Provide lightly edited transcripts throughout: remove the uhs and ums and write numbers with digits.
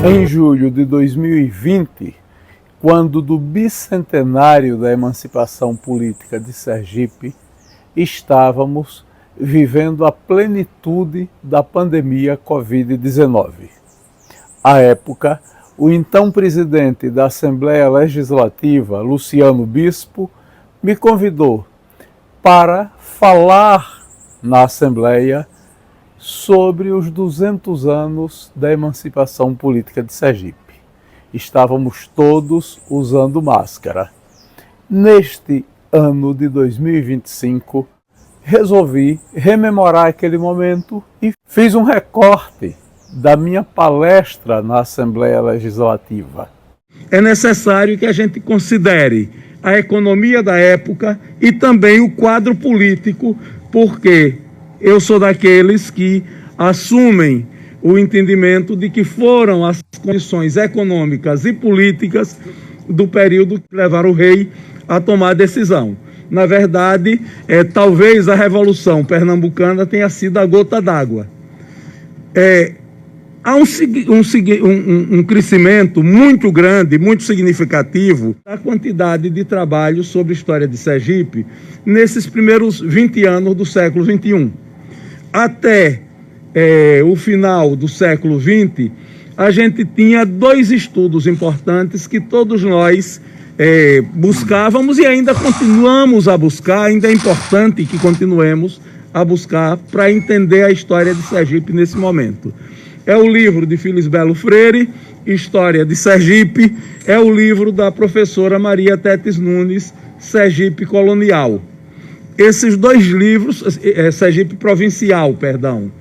Em julho de 2020, quando do bicentenário da emancipação política de Sergipe, estávamos vivendo a plenitude da pandemia Covid-19. À época, o então presidente da Assembleia Legislativa, Luciano Bispo, me convidou para falar na Assembleia sobre os 200 anos da emancipação política de Sergipe. Estávamos todos usando máscara. Neste ano de 2025, resolvi rememorar aquele momento e fiz um recorte da minha palestra na Assembleia Legislativa. É necessário que a gente considere a economia da época e também o quadro político, porque eu sou daqueles que assumem o entendimento de que foram as condições econômicas e políticas do período que levaram o rei a tomar a decisão. Na verdade, talvez a Revolução Pernambucana tenha sido a gota d'água. Há um crescimento muito grande, muito significativo da quantidade de trabalho sobre a história de Sergipe nesses primeiros 20 anos do século XXI. Até o final do século XX, a gente tinha dois estudos importantes que todos nós buscávamos e ainda continuamos a buscar, ainda é importante que continuemos a buscar para entender a história de Sergipe nesse momento. É o livro de Felisbelo Freire, História de Sergipe, é o livro da professora Maria Tetes Nunes, Sergipe Colonial. Esses dois livros, Sergipe Provincial, perdão,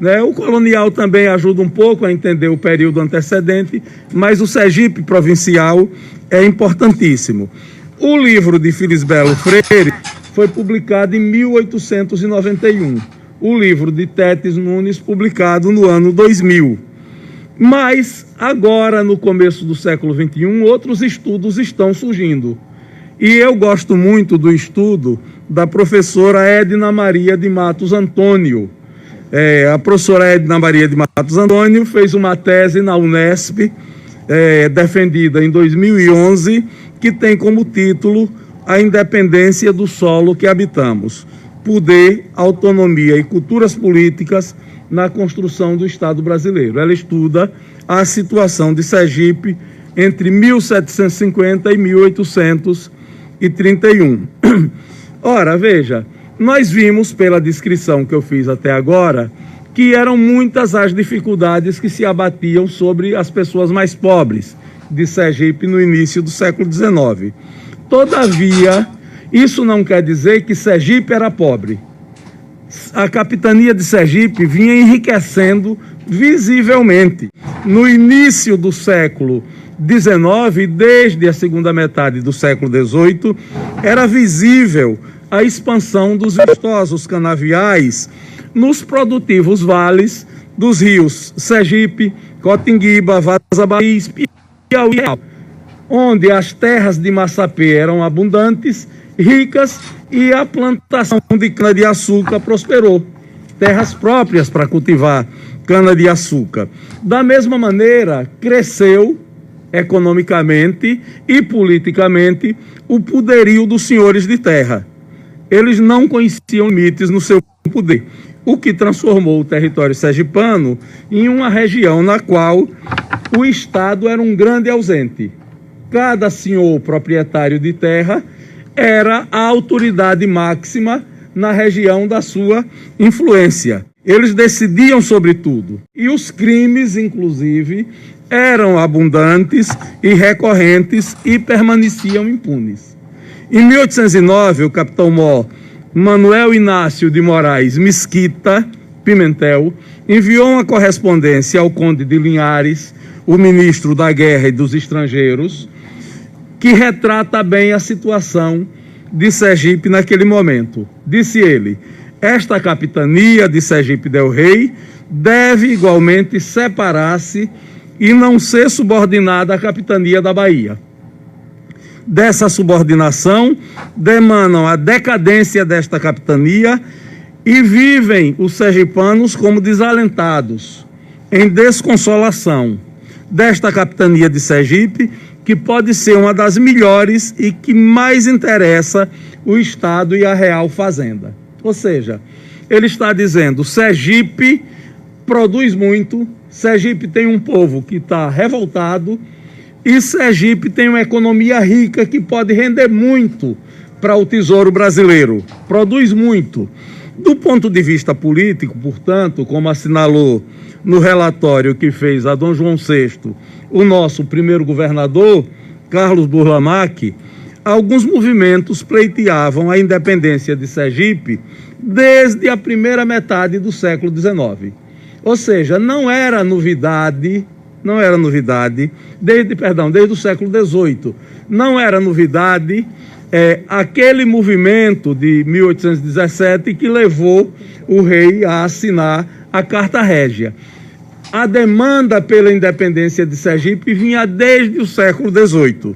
né? O colonial também ajuda um pouco a entender o período antecedente, mas o Sergipe Provincial é importantíssimo. O livro de Felisbelo Freire foi publicado em 1891. O livro de Tetes Nunes, publicado no ano 2000. Mas, agora, no começo do século XXI, outros estudos estão surgindo. E eu gosto muito do estudo da professora Edna Maria de Matos Antônio. A professora Edna Maria de Matos Antônio fez uma tese na Unesp, defendida em 2011, que tem como título A Independência do Solo que Habitamos. Poder, autonomia e culturas políticas na construção do Estado brasileiro. Ela estuda a situação de Sergipe entre 1750 e 1831. Ora, veja, nós vimos pela descrição que eu fiz até agora que eram muitas as dificuldades que se abatiam sobre as pessoas mais pobres de Sergipe no início do século XIX. Todavia, isso não quer dizer que Sergipe era pobre. A capitania de Sergipe vinha enriquecendo visivelmente. No início do século XIX, desde a segunda metade do século XVIII, era visível a expansão dos vistosos canaviais nos produtivos vales dos rios Sergipe, Cotinguiba, Vaza Bahia e Piauí, onde as terras de maçapê eram abundantes, ricas, e a plantação de cana-de-açúcar prosperou. Terras próprias para cultivar cana-de-açúcar. Da mesma maneira, cresceu economicamente e politicamente o poderio dos senhores de terra. Eles não conheciam limites no seu poder, o que transformou o território sergipano em uma região na qual o Estado era um grande ausente. Cada senhor proprietário de terra era a autoridade máxima na região da sua influência. Eles decidiam sobre tudo. E os crimes, inclusive, eram abundantes e recorrentes e permaneciam impunes. Em 1809, o capitão-mor Manuel Inácio de Moraes Mesquita Pimentel enviou uma correspondência ao conde de Linhares, o ministro da Guerra e dos Estrangeiros, que retrata bem a situação de Sergipe naquele momento. Disse ele: esta capitania de Sergipe del Rei deve igualmente separar-se e não ser subordinada à capitania da Bahia. Dessa subordinação demanam a decadência desta capitania e vivem os sergipanos como desalentados, em desconsolação, desta capitania de Sergipe, que pode ser uma das melhores e que mais interessa o Estado e a Real Fazenda. Ou seja, ele está dizendo: Sergipe produz muito, Sergipe tem um povo que está revoltado e Sergipe tem uma economia rica que pode render muito para o Tesouro Brasileiro, produz muito. Do ponto de vista político, portanto, como assinalou no relatório que fez a Dom João VI, o nosso primeiro governador, Carlos Burlamac, alguns movimentos pleiteavam a independência de Sergipe desde a primeira metade do século XIX. Ou seja, não era novidade, desde o século XVIII, não era novidade aquele movimento de 1817 que levou o rei a assinar a Carta Régia. A demanda pela independência de Sergipe vinha desde o século XVIII.